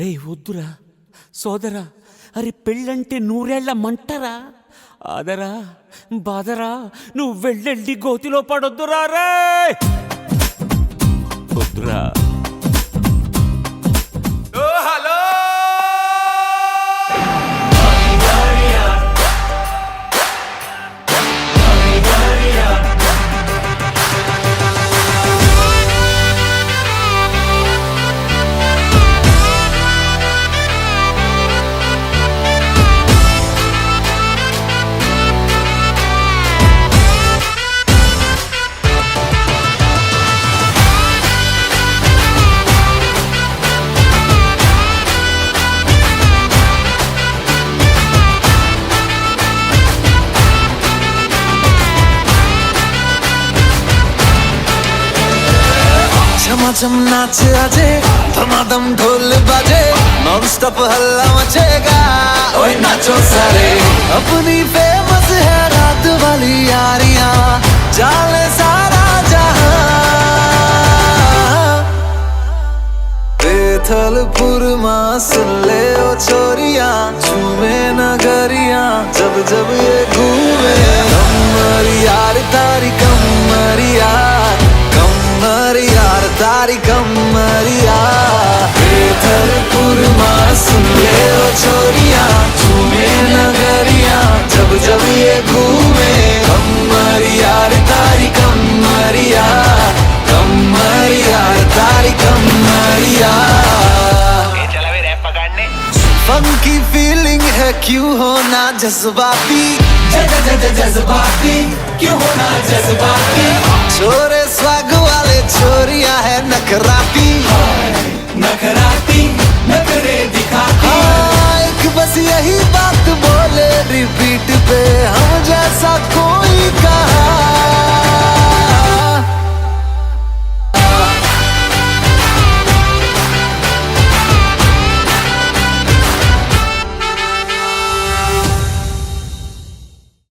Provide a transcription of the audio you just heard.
రే వద్దురా సోదరా, అరే పెళ్ళంటే నూరేళ్ల మంటరా, ఆదరా బాదరా, నువ్వు వెళ్ళెళ్ళి గోతిలో పడొద్దురా రే, వద్దురా. झमाझम नाच आजे, धमाधम ढोल बाजे, नॉन स्टॉप हल्ला मचेगा, ओए नाचो सारे। अपनी फेमस है रात वाली यारियां, जाले सारा जहां। बेथलपुर मां सुन ले ओ छोरियां, झूमे नगरियां जब जब ये घूमे। कमर यार तारी कमर यार, कमर यार तारी कमर यार। बेथलपुर मां सुन ले ओ छोरियां, झूमे नगरियां जब जब ये घूमे। कमर यार तारी कमर यार, कमर यार तारी कमर यार। फंकी फीलिंग है क्यों होना जज्बाती, जज्बाती क्यों होना जज्बाती। छोरे स्वाग वाले छोरियां है नखराती, नखराती।